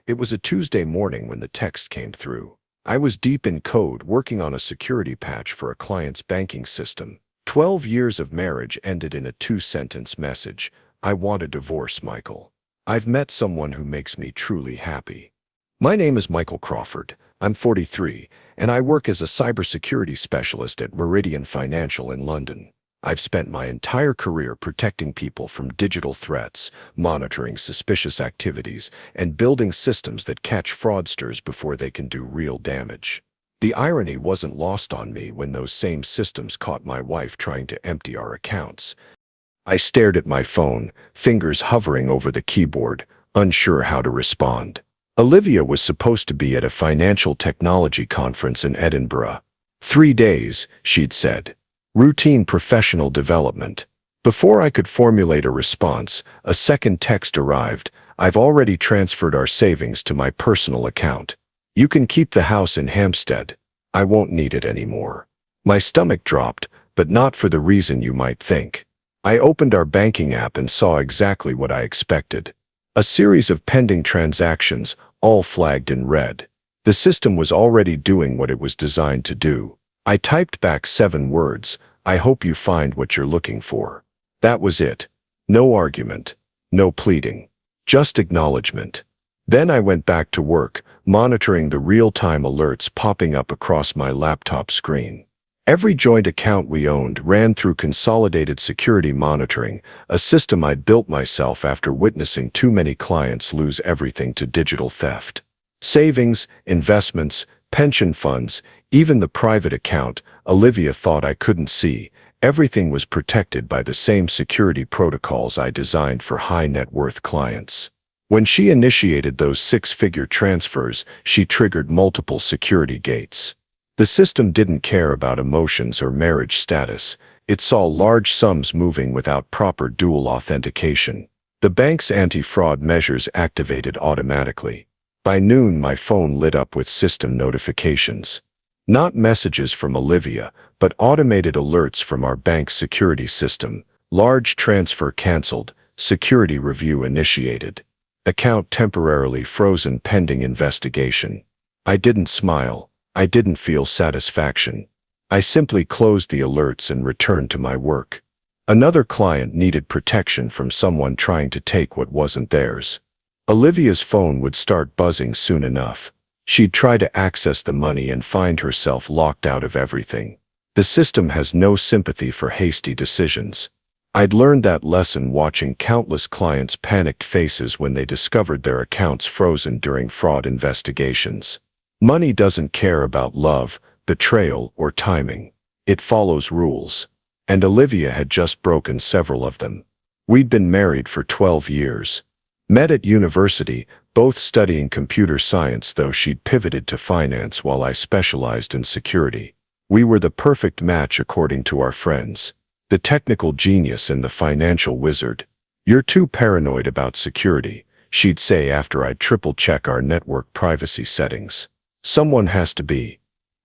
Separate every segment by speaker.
Speaker 1: It was a Tuesday morning when the text came through. I was deep in code working on a security patch for a client's banking system. 12 years of marriage ended in a two-sentence message. I want a divorce, Michael. I've met someone who makes me truly happy. My name is Michael Crawford. I'm 43, and I work as a cybersecurity specialist at Meridian Financial in London. I've spent my entire career protecting people from digital threats, monitoring suspicious activities, and building systems that catch fraudsters before they can do real damage. The irony wasn't lost on me when those same systems caught my wife trying to empty our accounts. I stared at my phone, fingers hovering over the keyboard, unsure how to respond. Olivia was supposed to be at a financial technology conference in Edinburgh. 3 days, she'd said. Routine professional development. Before I could formulate a response, a second text arrived. I've already transferred our savings to my personal account. You can keep the house in Hampstead. I won't need it anymore. My stomach dropped, but not for the reason you might think. I opened our banking app and saw exactly what I expected. A series of pending transactions, all flagged in red. The system was already doing what it was designed to do. I typed back 7 words. I hope you find what you're looking for. That was it. No argument. No pleading. Just acknowledgement. Then I went back to work, monitoring the real-time alerts popping up across my laptop screen. Every joint account we owned ran through consolidated security monitoring, a system I'd built myself after witnessing too many clients lose everything to digital theft. Savings, investments, pension funds, even the private account Olivia thought I couldn't see, everything was protected by the same security protocols I designed for high-net-worth clients. When she initiated those 6-figure transfers, she triggered multiple security gates. The system didn't care about emotions or marriage status. It saw large sums moving without proper dual authentication. The bank's anti-fraud measures activated automatically. By noon, my phone lit up with system notifications. Not messages from Olivia, but automated alerts from our bank's security system. Large transfer canceled, security review initiated. Account temporarily frozen pending investigation. I didn't smile. I didn't feel satisfaction. I simply closed the alerts and returned to my work. Another client needed protection from someone trying to take what wasn't theirs. Olivia's phone would start buzzing soon enough. She'd try to access the money and find herself locked out of everything. The system has no sympathy for hasty decisions. I'd learned that lesson watching countless clients' panicked faces when they discovered their accounts frozen during fraud investigations. Money doesn't care about love, betrayal, or timing. It follows rules. And Olivia had just broken several of them. We'd been married for 12 years. Met at university, both studying computer science, though she'd pivoted to finance while I specialized in security. We were the perfect match according to our friends. The technical genius and the financial wizard. You're too paranoid about security, she'd say after I'd triple-check our network privacy settings. Someone has to be.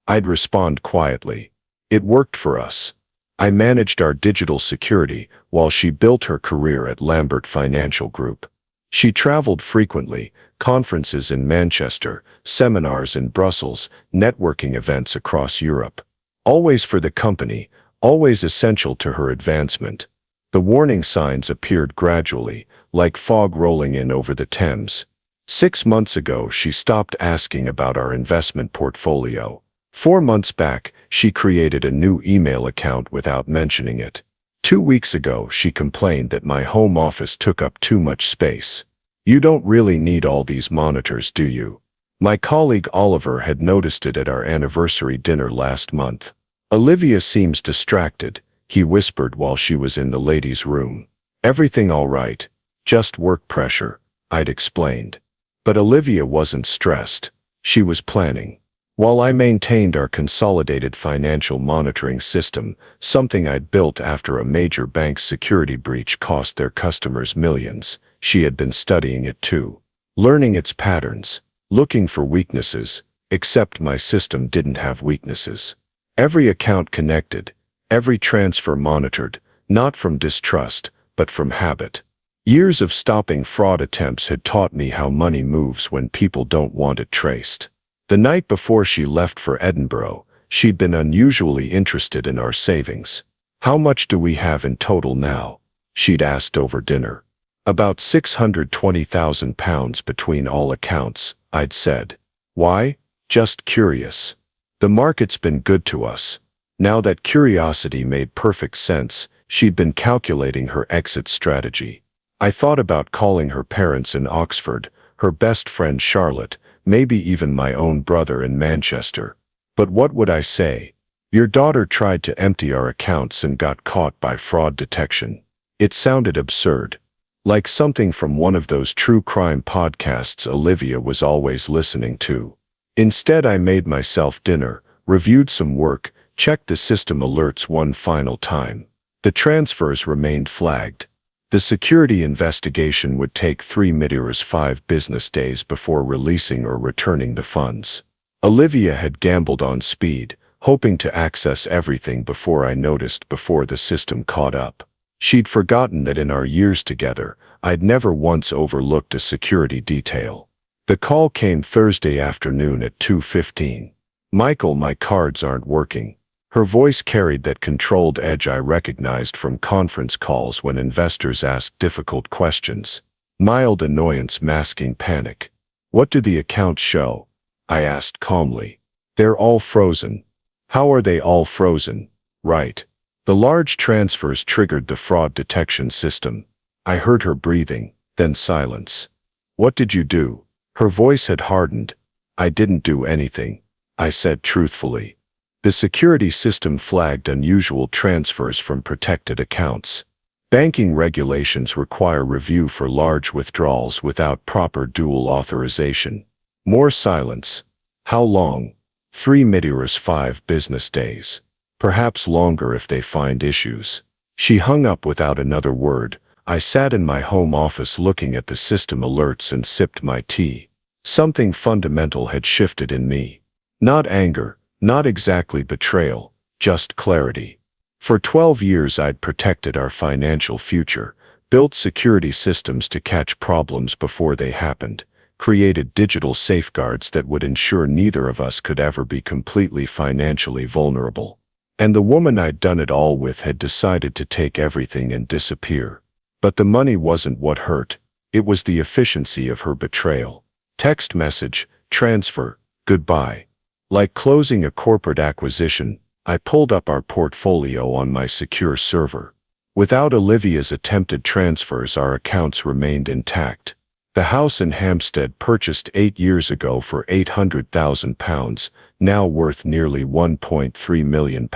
Speaker 1: I'd respond quietly. It worked for us. I managed our digital security while she built her career at Lambert Financial Group. She traveled frequently, conferences in Manchester, seminars in Brussels, networking events across Europe. Always for the company, always essential to her advancement. The warning signs appeared gradually, like fog rolling in over the Thames. 6 months ago, she stopped asking about our investment portfolio. 4 months back, she created a new email account without mentioning it. 2 weeks ago, she complained that my home office took up too much space. You don't really need all these monitors, do you? My colleague Oliver had noticed it at our anniversary dinner last month. Olivia seems distracted, he whispered while she was in the ladies' room. Everything all right, just work pressure, I'd explained. But Olivia wasn't stressed. She was planning. While I maintained our consolidated financial monitoring system, something I'd built after a major bank's security breach cost their customers millions, she had been studying it too. Learning its patterns, looking for weaknesses, except my system didn't have weaknesses. Every account connected, every transfer monitored, not from distrust, but from habit. Years of stopping fraud attempts had taught me how money moves when people don't want it traced. The night before she left for Edinburgh, she'd been unusually interested in our savings. "How much do we have in total now?" she'd asked over dinner. "About £620,000 between all accounts," I'd said. "Why?" "Just curious. The market's been good to us." Now that curiosity made perfect sense, she'd been calculating her exit strategy. I thought about calling her parents in Oxford, her best friend Charlotte, maybe even my own brother in Manchester. But what would I say? "Your daughter tried to empty our accounts and got caught by fraud detection." It sounded absurd. Like something from one of those true crime podcasts Olivia was always listening to. Instead, I made myself dinner, reviewed some work, checked the system alerts one final time. The transfers remained flagged. The security investigation would take 5 business days before releasing or returning the funds. Olivia had gambled on speed, hoping to access everything before I noticed before the system caught up. She'd forgotten that in our years together, I'd never once overlooked a security detail. The call came Thursday afternoon at 2:15. "Michael, my cards aren't working." Her voice carried that controlled edge I recognized from conference calls when investors asked difficult questions. Mild annoyance masking panic. "What do the accounts show?" I asked calmly. "They're all frozen." "How are they all frozen?" "Right. The large transfers triggered the fraud detection system." I heard her breathing, then silence. "What did you do?" Her voice had hardened. "I didn't do anything," I said truthfully. "The security system flagged unusual transfers from protected accounts. Banking regulations require review for large withdrawals without proper dual authorization." More silence. "How long?" 5 business days. "Perhaps longer if they find issues." She hung up without another word. I sat in my home office looking at the system alerts and sipped my tea. Something fundamental had shifted in me. Not anger, not exactly betrayal, just clarity. For 12 years I'd protected our financial future, built security systems to catch problems before they happened, created digital safeguards that would ensure neither of us could ever be completely financially vulnerable. And the woman I'd done it all with had decided to take everything and disappear. But the money wasn't what hurt. It was the efficiency of her betrayal. Text message, transfer, goodbye. Like closing a corporate acquisition, I pulled up our portfolio on my secure server. Without Olivia's attempted transfers, our accounts remained intact. The house in Hampstead, purchased 8 years ago for £800,000, now worth nearly £1.3 million.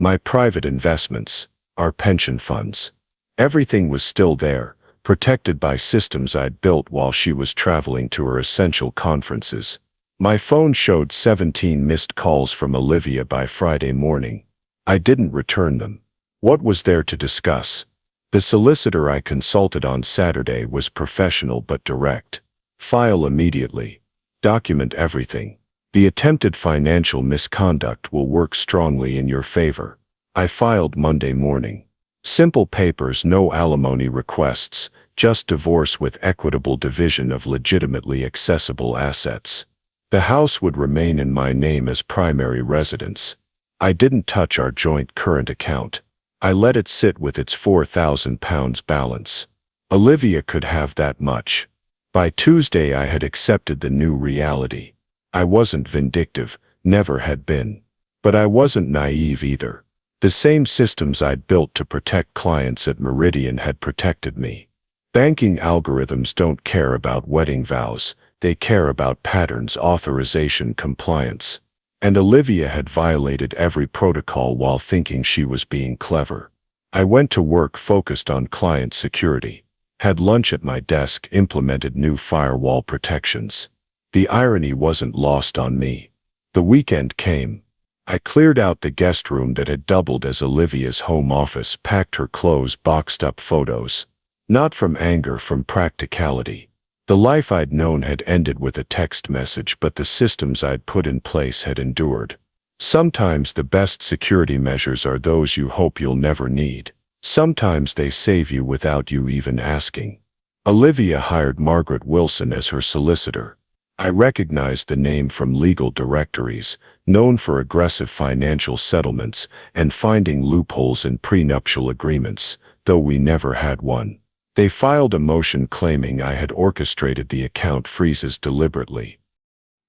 Speaker 1: My private investments, our pension funds. Everything was still there, protected by systems I'd built while she was traveling to her essential conferences. My phone showed 17 missed calls from Olivia by Friday morning. I didn't return them. What was there to discuss? The solicitor I consulted on Saturday was professional but direct. "File immediately. Document everything. The attempted financial misconduct will work strongly in your favor." I filed Monday morning. Simple papers, no alimony requests, just divorce with equitable division of legitimately accessible assets. The house would remain in my name as primary residence. I didn't touch our joint current account. I let it sit with its £4,000 balance. Olivia could have that much. By Tuesday I had accepted the new reality. I wasn't vindictive, never had been. But I wasn't naive either. The same systems I'd built to protect clients at Meridian had protected me. Banking algorithms don't care about wedding vows, they care about patterns, authorization, compliance. And Olivia had violated every protocol while thinking she was being clever. I went to work focused on client security. Had lunch at my desk, implemented new firewall protections. The irony wasn't lost on me. The weekend came. I cleared out the guest room that had doubled as Olivia's home office, packed her clothes, boxed up photos. Not from anger, from practicality. The life I'd known had ended with a text message, but the systems I'd put in place had endured. Sometimes the best security measures are those you hope you'll never need. Sometimes they save you without you even asking. Olivia hired Margaret Wilson as her solicitor. I recognized the name from legal directories, known for aggressive financial settlements and finding loopholes in prenuptial agreements, though we never had one. They filed a motion claiming I had orchestrated the account freezes deliberately.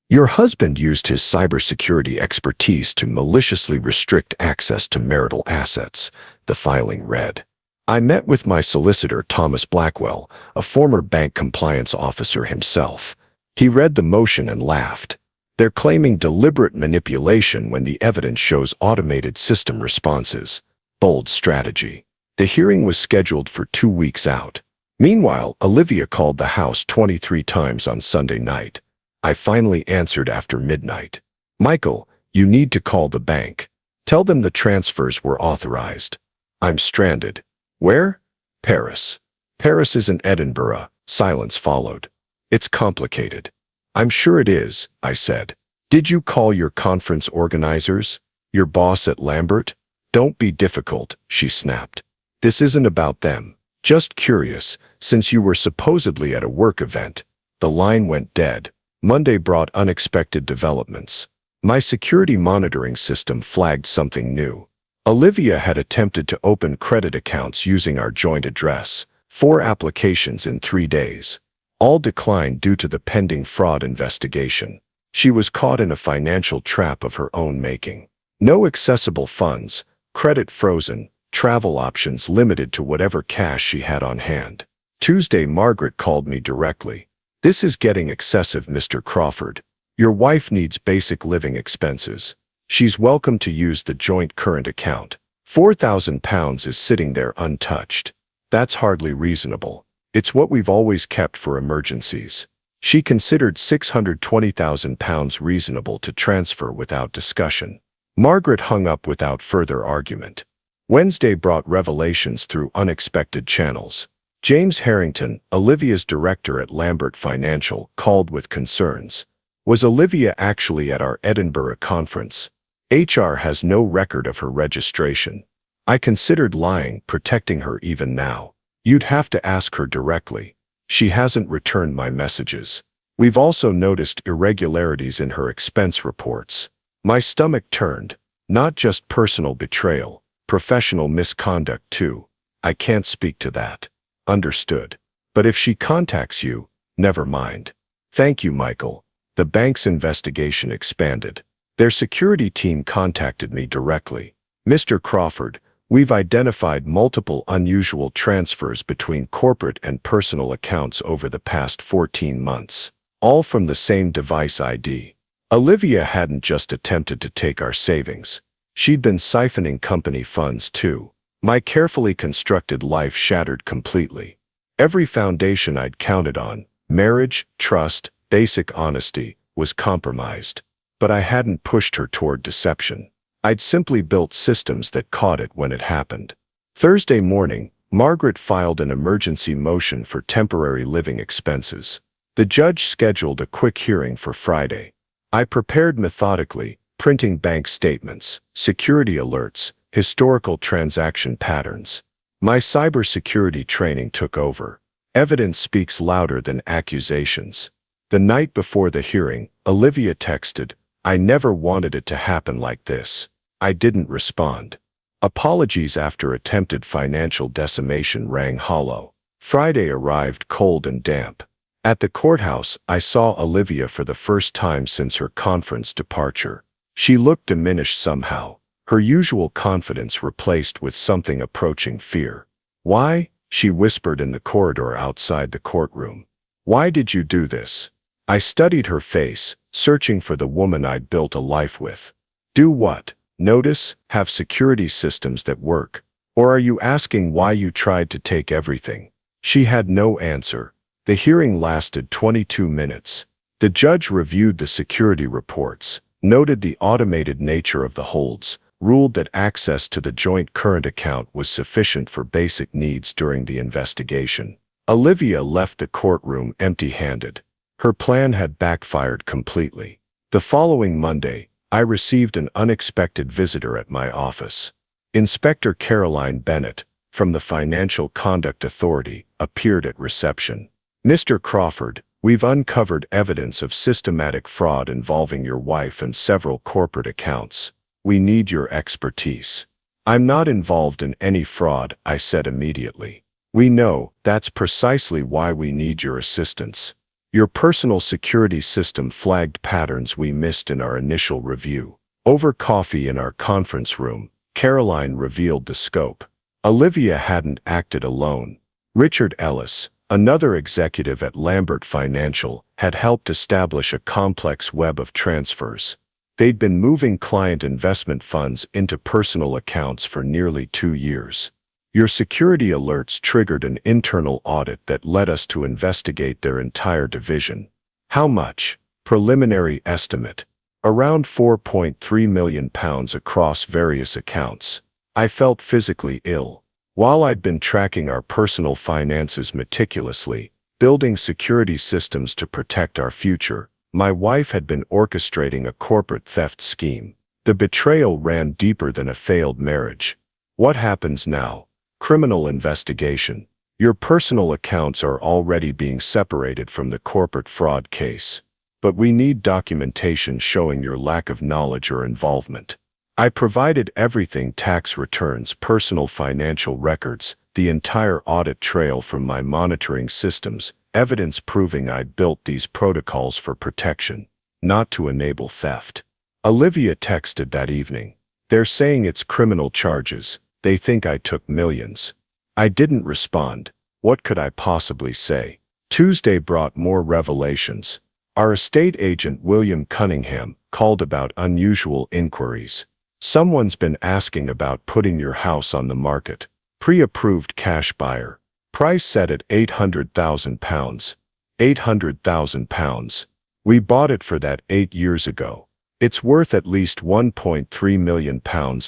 Speaker 1: Your husband used his cybersecurity expertise to maliciously restrict access to marital assets, the filing read. I met with my solicitor, Thomas Blackwell, a former bank compliance officer himself. He read the motion and laughed. They're claiming deliberate manipulation when the evidence shows automated system responses. Bold strategy. The hearing was scheduled for 2 weeks out. Meanwhile, Olivia called the house 23 times on Sunday night. I finally answered after midnight. Michael, you need to call the bank. Tell them the transfers were authorized. I'm stranded. Where? Paris. Paris isn't Edinburgh. Silence followed. It's complicated. I'm sure it is, I said. Did you call your conference organizers? Your boss at Lambert? Don't be difficult, she snapped. This isn't about them. Just curious, since you were supposedly at a work event. The line went dead. Monday brought unexpected developments. My security monitoring system flagged something new. Olivia had attempted to open credit accounts using our joint address. 4 applications in 3 days. All declined due to the pending fraud investigation. She was caught in a financial trap of her own making. No accessible funds, credit frozen, travel options limited to whatever cash she had on hand. Tuesday, Margaret called me directly. This is getting excessive, Mr. Crawford. Your wife needs basic living expenses. She's welcome to use the joint current account. £4,000 is sitting there untouched. That's hardly reasonable. It's what we've always kept for emergencies. She considered £620,000 reasonable to transfer without discussion. Margaret hung up without further argument. Wednesday brought revelations through unexpected channels. James Harrington, Olivia's director at Lambert Financial, called with concerns. Was Olivia actually at our Edinburgh conference? HR has no record of her registration. I considered lying, protecting her even now. You'd have to ask her directly. She hasn't returned my messages. We've also noticed irregularities in her expense reports. My stomach turned. Not just personal betrayal, professional misconduct too. I can't speak to that. Understood. But if she contacts you, never mind. Thank you, Michael. The bank's investigation expanded. Their security team contacted me directly. Mr. Crawford, we've identified multiple unusual transfers between corporate and personal accounts over the past 14 months, all from the same device ID. Olivia hadn't just attempted to take our savings. She'd been siphoning company funds too. My carefully constructed life shattered completely. Every foundation I'd counted on, marriage, trust, basic honesty, was compromised. But I hadn't pushed her toward deception. I'd simply built systems that caught it when it happened. Thursday morning, Margaret filed an emergency motion for temporary living expenses. The judge scheduled a quick hearing for Friday. I prepared methodically, printing bank statements, security alerts, historical transaction patterns. My cybersecurity training took over. Evidence speaks louder than accusations. The night before the hearing, Olivia texted, "I never wanted it to happen like this." I didn't respond. Apologies after attempted financial decimation rang hollow. Friday arrived cold and damp. At the courthouse, I saw Olivia for the first time since her conference departure. She looked diminished somehow, her usual confidence replaced with something approaching fear. "Why?" she whispered in the corridor outside the courtroom. "Why did you do this?" I studied her face, searching for the woman I'd built a life with. Do what? Notice, have security systems that work? Or are you asking why you tried to take everything? She had no answer. The hearing lasted 22 minutes. The judge reviewed the security reports, noted the automated nature of the holds, ruled that access to the joint current account was sufficient for basic needs during the investigation. Olivia left the courtroom empty-handed. Her plan had backfired completely. The following Monday, I received an unexpected visitor at my office. Inspector Caroline Bennett, from the Financial Conduct Authority, appeared at reception. "Mr. Crawford, we've uncovered evidence of systematic fraud involving your wife and several corporate accounts. We need your expertise." "I'm not involved in any fraud," I said immediately. "We know, that's precisely why we need your assistance. Your personal security system flagged patterns we missed in our initial review." Over coffee in our conference room, Caroline revealed the scope. Olivia hadn't acted alone. Richard Ellis, another executive at Lambert Financial, had helped establish a complex web of transfers. They'd been moving client investment funds into personal accounts for nearly 2 years. Your security alerts triggered an internal audit that led us to investigate their entire division. How much? Preliminary estimate: around £4.3 million across various accounts. I felt physically ill. While I'd been tracking our personal finances meticulously, building security systems to protect our future, my wife had been orchestrating a corporate theft scheme. The betrayal ran deeper than a failed marriage. What happens now? Criminal investigation. Your personal accounts are already being separated from the corporate fraud case. But we need documentation showing your lack of knowledge or involvement. I provided everything: tax returns, personal financial records, the entire audit trail from my monitoring systems, evidence proving I'd built these protocols for protection, not to enable theft. Olivia texted that evening. "They're saying it's criminal charges. They think I took millions." I didn't respond. What could I possibly say? Tuesday brought more revelations. Our estate agent, William Cunningham, called about unusual inquiries. "Someone's been asking about putting your house on the market. Pre-approved cash buyer. Price set at £800,000. £800,000. We bought it for that 8 years ago. It's worth at least £1.3 million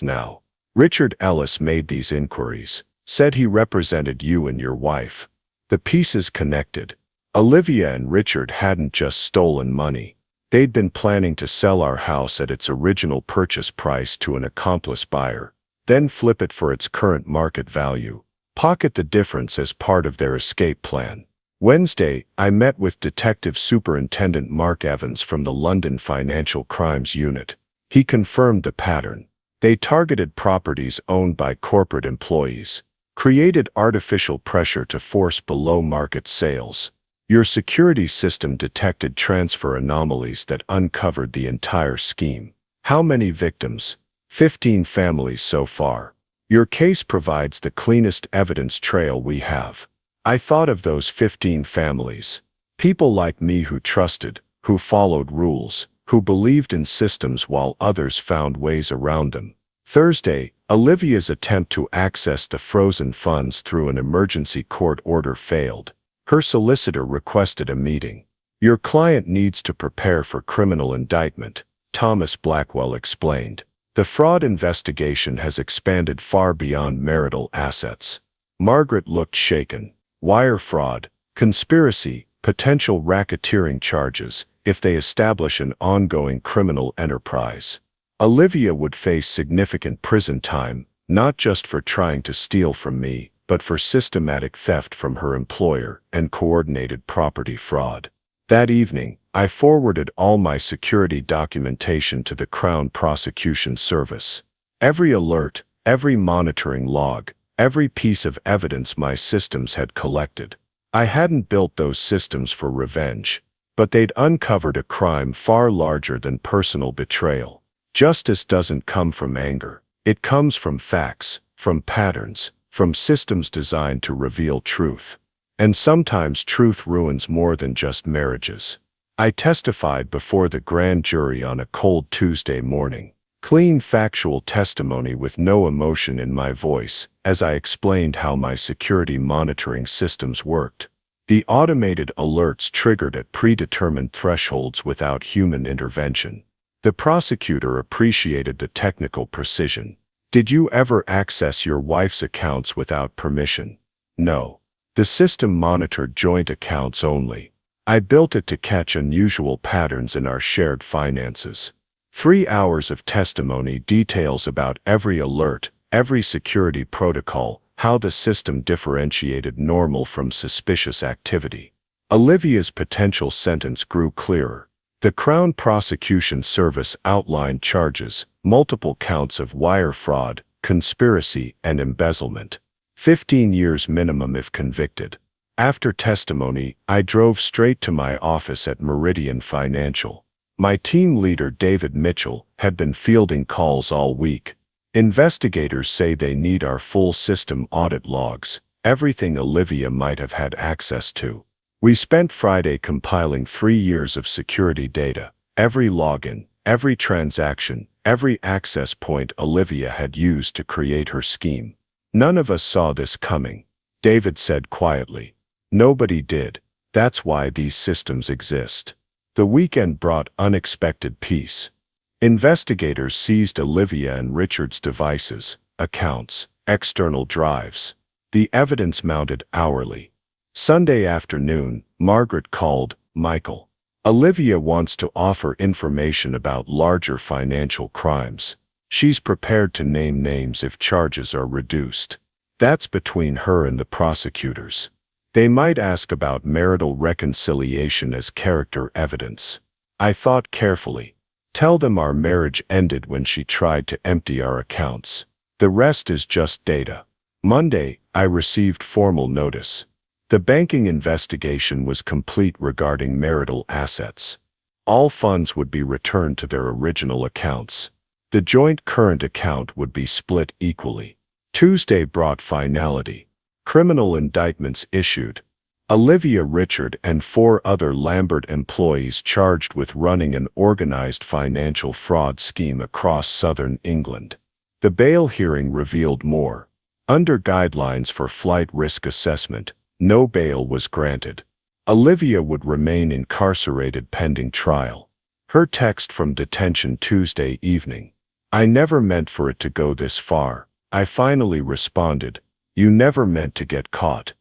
Speaker 1: now. Richard Ellis made these inquiries. Said he represented you and your wife." The pieces connected. Olivia and Richard hadn't just stolen money. They'd been planning to sell our house at its original purchase price to an accomplice buyer, then flip it for its current market value, pocket the difference as part of their escape plan. Wednesday, I met with Detective Superintendent Mark Evans from the London Financial Crimes Unit. He confirmed the pattern. They targeted properties owned by corporate employees, created artificial pressure to force below-market sales. Your security system detected transfer anomalies that uncovered the entire scheme. How many victims? 15 families so far. Your case provides the cleanest evidence trail we have. I thought of those 15 families. People like me who trusted, who followed rules, who believed in systems while others found ways around them. Thursday, Olivia's attempt to access the frozen funds through an emergency court order failed. Her solicitor requested a meeting. "Your client needs to prepare for criminal indictment," Thomas Blackwell explained. "The fraud investigation has expanded far beyond marital assets." Margaret looked shaken. "Wire fraud, conspiracy, potential racketeering charges, if they establish an ongoing criminal enterprise. Olivia would face significant prison time, not just for trying to steal from me, but for systematic theft from her employer and coordinated property fraud." That evening, I forwarded all my security documentation to the Crown Prosecution Service. Every alert, every monitoring log, every piece of evidence my systems had collected. I hadn't built those systems for revenge, but they'd uncovered a crime far larger than personal betrayal. Justice doesn't come from anger. It comes from facts, from patterns, from systems designed to reveal truth. And sometimes truth ruins more than just marriages. I testified before the grand jury on a cold Tuesday morning. Clean, factual testimony with no emotion in my voice, as I explained how my security monitoring systems worked. The automated alerts triggered at predetermined thresholds without human intervention. The prosecutor appreciated the technical precision. "Did you ever access your wife's accounts without permission?" "No. The system monitored joint accounts only. I built it to catch unusual patterns in our shared finances." 3 hours of testimony, details about every alert, every security protocol, how the system differentiated normal from suspicious activity. Olivia's potential sentence grew clearer. The Crown Prosecution Service outlined charges, multiple counts of wire fraud, conspiracy, and embezzlement. 15 years minimum if convicted. After testimony, I drove straight to my office at Meridian Financial. My team leader, David Mitchell, had been fielding calls all week. Investigators say they need our full system audit logs, everything Olivia might have had access to. We spent Friday compiling 3 years of security data, every login, every transaction, every access point Olivia had used to create her scheme. None of us saw this coming, David said quietly. Nobody did. That's why these systems exist. The weekend brought unexpected peace. Investigators seized Olivia and Richard's devices, accounts, external drives. The evidence mounted hourly. Sunday afternoon, Margaret called, "Michael. Olivia wants to offer information about larger financial crimes. She's prepared to name names if charges are reduced. That's between her and the prosecutors. They might ask about marital reconciliation as character evidence." I thought carefully. Tell them our marriage ended when she tried to empty our accounts. The rest is just data. Monday, I received formal notice. The banking investigation was complete regarding marital assets. All funds would be returned to their original accounts. The joint current account would be split equally. Tuesday brought finality. Criminal indictments issued. Olivia, Richard, and 4 other Lambert employees charged with running an organized financial fraud scheme across southern England. The bail hearing revealed more. Under guidelines for flight risk assessment, no bail was granted. Olivia would remain incarcerated pending trial. Her text from detention Tuesday evening. "I never meant for it to go this far." I finally responded, "You never meant to get caught."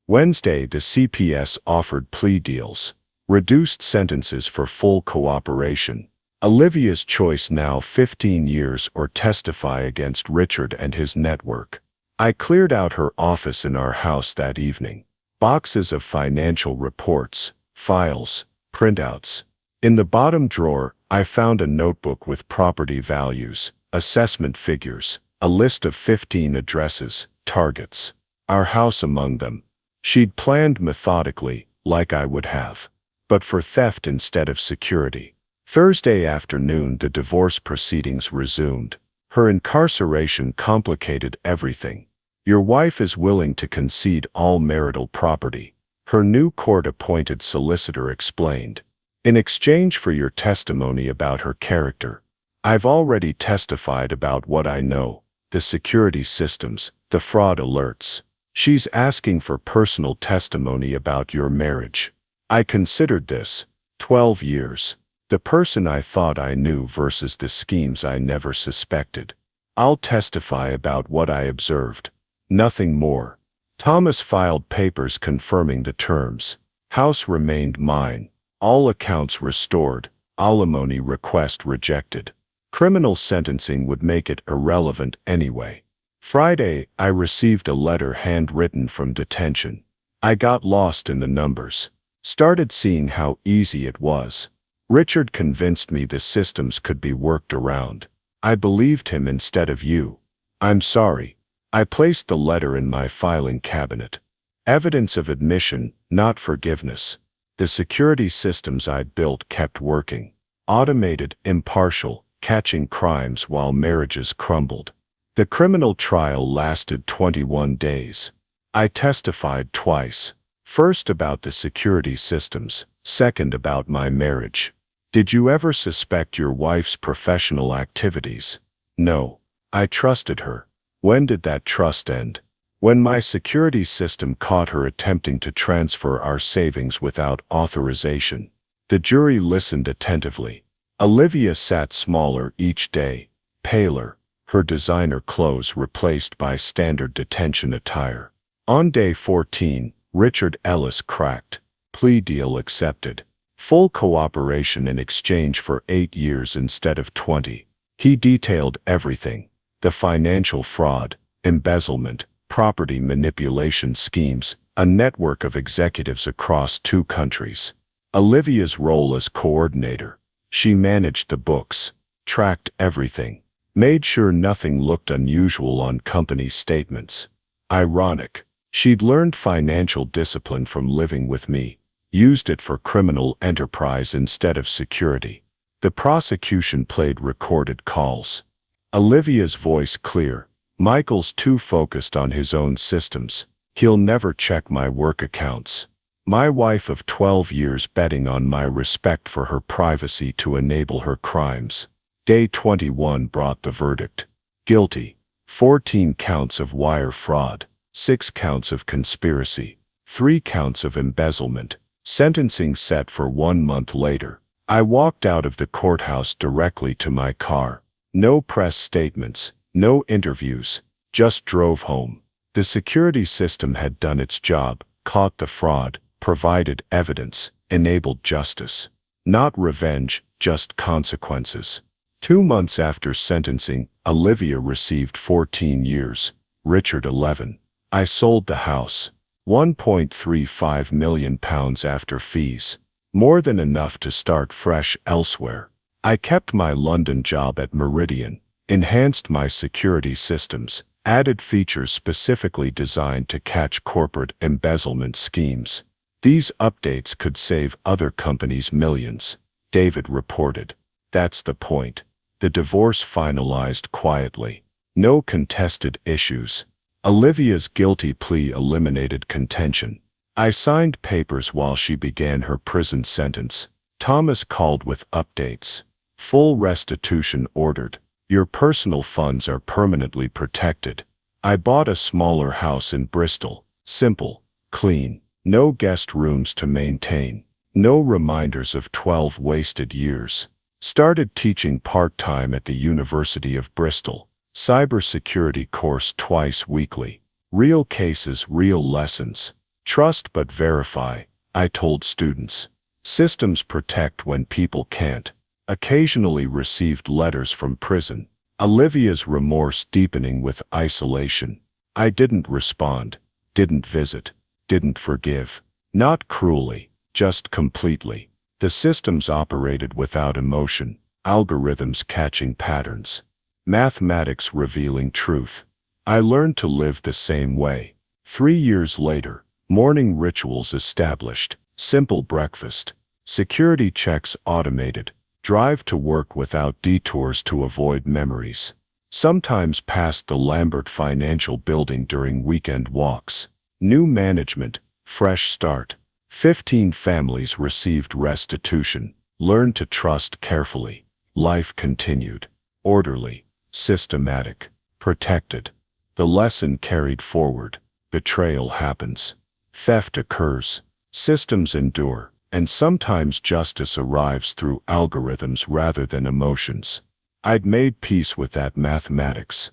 Speaker 1: Wednesday, the CPS offered plea deals, reduced sentences for full cooperation. Olivia's choice now 15 years or testify against Richard and his network. I cleared out her office in our house that evening. Boxes of financial reports, files, printouts. In the bottom drawer, I found a notebook with property values, assessment figures, a list of 15 addresses, targets. Our house among them. She'd planned methodically, like I would have, but for theft instead of security. Thursday afternoon, the divorce proceedings resumed. Her incarceration complicated everything. "Your wife is willing to concede all marital property," her new court-appointed solicitor explained. "In exchange for your testimony about her character. I've already testified about what I know, the security systems, the fraud alerts. She's asking for personal testimony about your marriage. I considered this, 12 years. The person I thought I knew versus the schemes I never suspected. I'll testify about what I observed. Nothing more." Thomas filed papers confirming the terms. House remained mine. All accounts restored. Alimony request rejected. Criminal sentencing would make it irrelevant anyway. Friday, I received a letter handwritten from detention. I got lost in the numbers. Started seeing how easy it was. Richard convinced me the systems could be worked around. I believed him instead of you. I'm sorry. I placed the letter in my filing cabinet. Evidence of admission, not forgiveness. The security systems I'd built kept working. Automated, impartial, catching crimes while marriages crumbled. The criminal trial lasted 21 days. I testified twice. First about the security systems, second about my marriage. Did you ever suspect your wife's professional activities? No. I trusted her. When did that trust end? When my security system caught her attempting to transfer our savings without authorization. The jury listened attentively. Olivia sat smaller each day, paler, her designer clothes replaced by standard detention attire. On day 14, Richard Ellis cracked. Plea deal accepted. Full cooperation in exchange for 8 years instead of 20. He detailed everything. The financial fraud, embezzlement, property manipulation schemes, a network of executives across 2 countries. Olivia's role as coordinator. She managed the books, tracked everything, made sure nothing looked unusual on company statements. Ironic. She'd learned financial discipline from living with me, used it for criminal enterprise instead of security. The prosecution played recorded calls. Olivia's voice clear. Michael's too focused on his own systems. He'll never check my work accounts. My wife of 12 years betting on my respect for her privacy to enable her crimes. Day 21 brought the verdict. Guilty. 14 counts of wire fraud, 6 counts of conspiracy, 3 counts of embezzlement. Sentencing set for 1 month later. I walked out of the courthouse directly to my car. No press statements, no interviews, just drove home. The security system had done its job, caught the fraud, provided evidence, enabled justice. Not revenge, just consequences. 2 months after sentencing, Olivia received 14 years, Richard 11. I sold the house. £1.35 million after fees. More than enough to start fresh elsewhere. I kept my London job at Meridian, enhanced my security systems, added features specifically designed to catch corporate embezzlement schemes. These updates could save other companies millions, David reported. That's the point. The divorce finalized quietly. No contested issues. Olivia's guilty plea eliminated contention. I signed papers while she began her prison sentence. Thomas called with updates. Full restitution ordered. Your personal funds are permanently protected. I bought a smaller house in Bristol. Simple, clean, no guest rooms to maintain. No reminders of 12 wasted years. Started teaching part-time at the University of Bristol. Cybersecurity course twice weekly. Real cases, real lessons. Trust but verify, I told students. Systems protect when people can't. Occasionally received letters from prison. Olivia's remorse deepening with isolation. I didn't respond, didn't visit, didn't forgive. Not cruelly, just completely. The systems operated without emotion, algorithms catching patterns. Mathematics revealing truth. I learned to live the same way. 3 years later, morning rituals established, simple breakfast, security checks automated, drive to work without detours to avoid memories. Sometimes past the Lambert Financial Building during weekend walks. New management, fresh start. 15 families received restitution, learned to trust carefully. Life continued. Orderly. Systematic, protected. The lesson carried forward. Betrayal happens. Theft occurs. Systems endure. And sometimes justice arrives through algorithms rather than emotions. I'd made peace with that mathematics.